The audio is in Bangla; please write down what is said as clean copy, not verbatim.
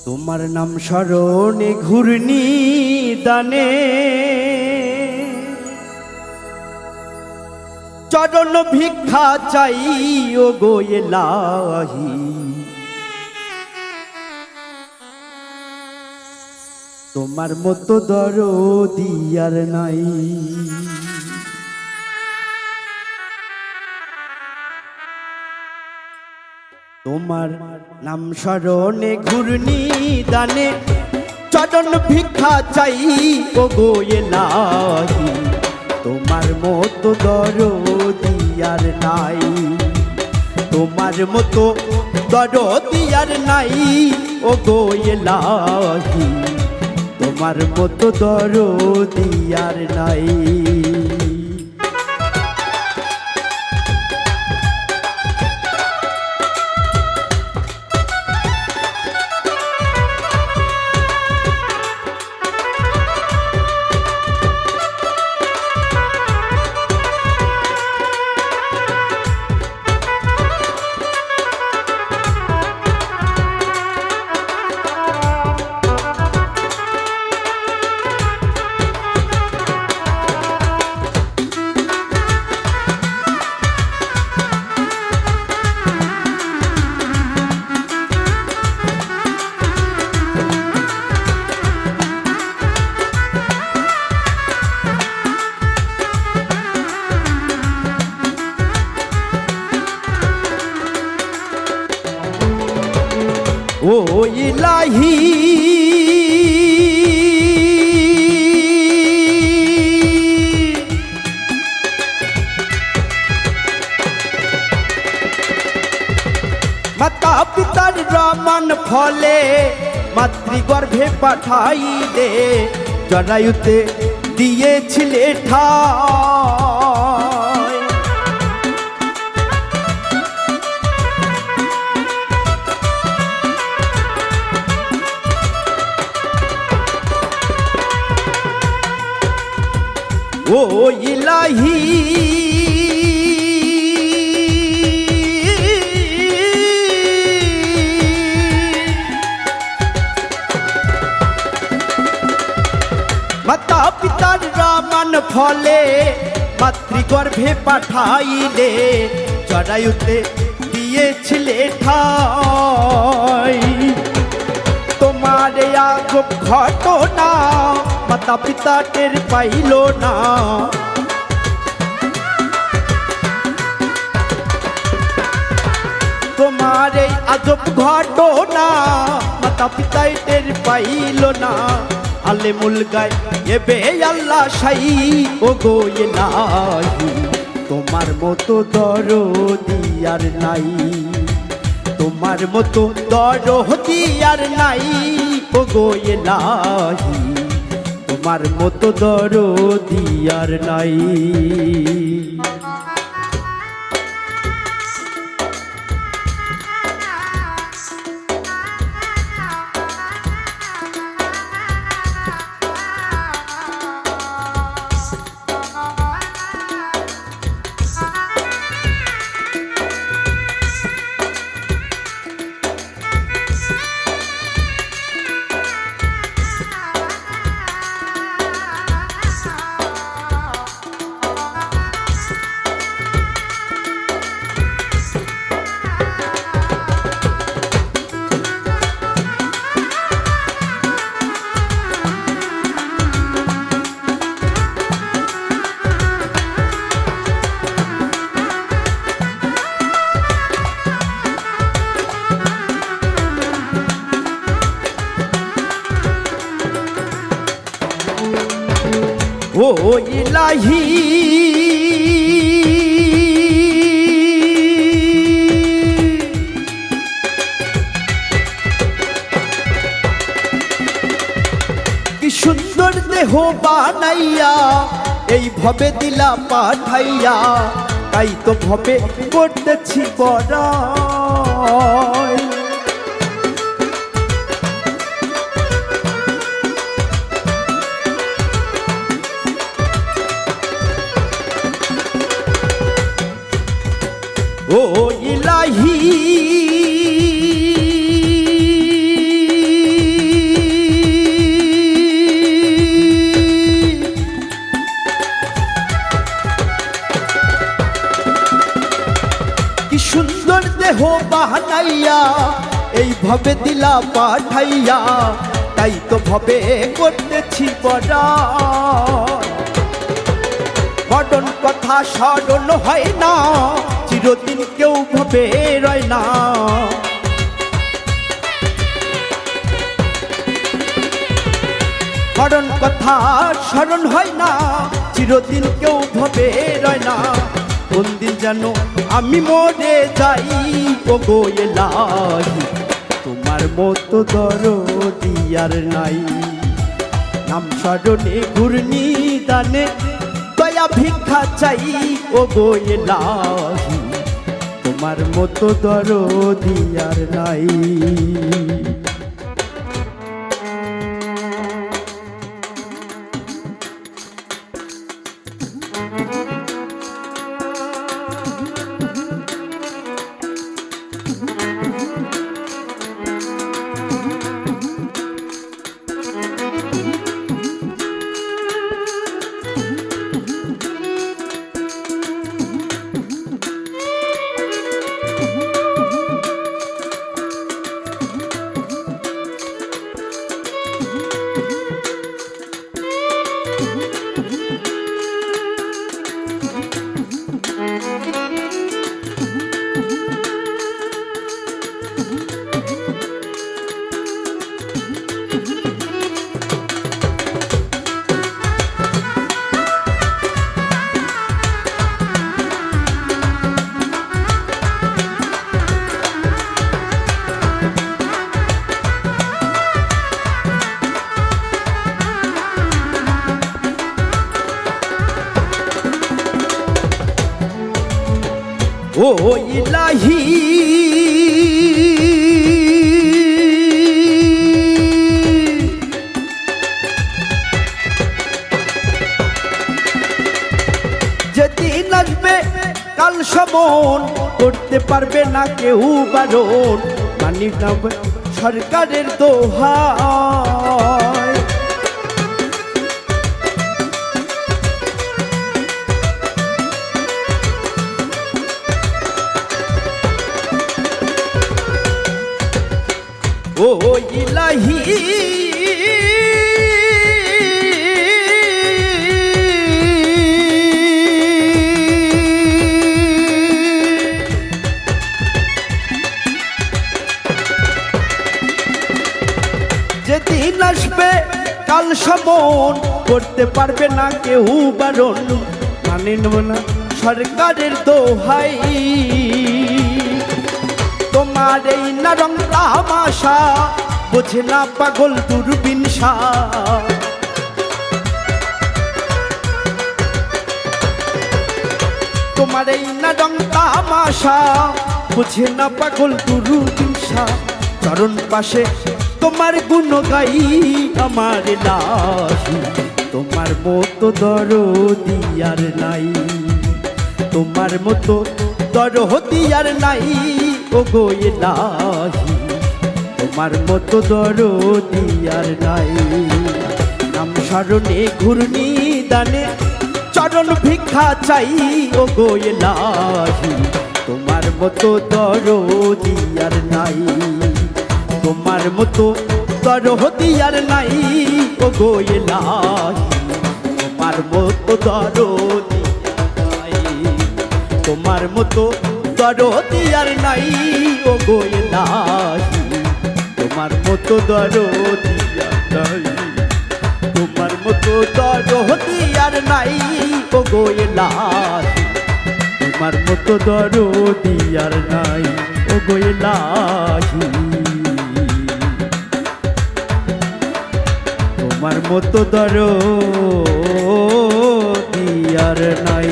তোমার নাম স্মরণে ঘূর্ণি দানে চরণ ভিক্ষা চাই ও গো এলাহি। তোমার মতো দরদি আর নাই। তোমার নাম স্মরণে ঘূর্ণি দানে চরণ ভিক্ষা চাই ও গো এলাহি। তোমার মতো দরদি আর নাই। তোমার মতো দরদি আর নাই ও গো এলাহি। তোমার মতো দরদি আর নাই। ও ইলাহি মাতা পিতার রমান ফলে মাতৃগর্ভে পাঠাইলে জরায়ুতে দিয়েছিলে ঠাই। ও ইলাহি মাতা পিতার রমান ফলে মাতৃগর্ভে পাঠাইলে জরায়ুতে দিয়েছিলে ঠাই। তোমার আজব ঘটনা মাতা পিতা টের পাইল না। তোমার এই আজব ঘটনা মাতা পিতাই টের পাইল না। আলেমুল গায়েবে আল্লাহ শাই ও গো ইলাহি। তোমার মতো দরদি আর নাই। তোমার মতো দরদি আর নাই ও গো ইলাহি। তোমার মতো দরদি আর নাই। ও ইলাহি কি সুন্দর দেহ বানাইয়া এই ভবে দিলা পাঠাইয়া। তাই তো ভবে করতেছি বড়াই। ও ইলাহি বানাইয়া এইভাবে দিলা পাঠাইয়া, তাই তো ভবে করতেছি পরাণ। মরণ কথা স্মরণ হয় না, চিরদিন কেউ ভবে রয় না। মরণ কথা স্মরণ হয় না, চিরদিন কেউ ভবে রয় না। কোন দিন যেন আমি মরে যাই, ও গো এলাহি তোমার মতো দরদি আর নাই। নাম স্মরণে ঘূর্ণি দানে দয়া ভিক্ষা চাই, ও গো এলাহি তোমার মতো দরদি আর নাই। ও ইলাহি যেদিন আসবে কাল সমন, করতে পারবে না কেউ বারণ। মানি না সরকারের দোহাই, ও ইলাহি যেদিন আসবে কাল সমন, করতে পারবে না কেউ বারণ। মানে নেব না সরকারের দোহাই, তোমার এই না রং তামাশা বোঝে না পাগল দূরবীন শাহ। তোমার এই না রং তামাশা বোঝে না পাগল দূরবীন শাহ। চরণ পাশে তোমার গুণ গাই আমার লাহি, তোমার মতো দরদি আর নাই। তোমার মতো দরদি আর নাই, ও গো এলাহি তোমার মতো দরদি আর নাই। নাম স্মরণে ঘূর্ণি দানে চরণ ভিক্ষা চাই, ও গো এলাহি তোমার মতো দরদি আর নাই। তোমার মতো দরদি আর নাই, ও গো এলাহি তোমার মতো দরদি আর নাই। তোমার মতো দরদি আর নাই, ও গো এলাহি তোমার মতো দরদি আর নাই। তোমার মতো দরদি আর নাই, ও গো এলাহি তোমার মতো দরদি আর নাই, ও গো এলাহি তোমার মতো দরদি আর নাই।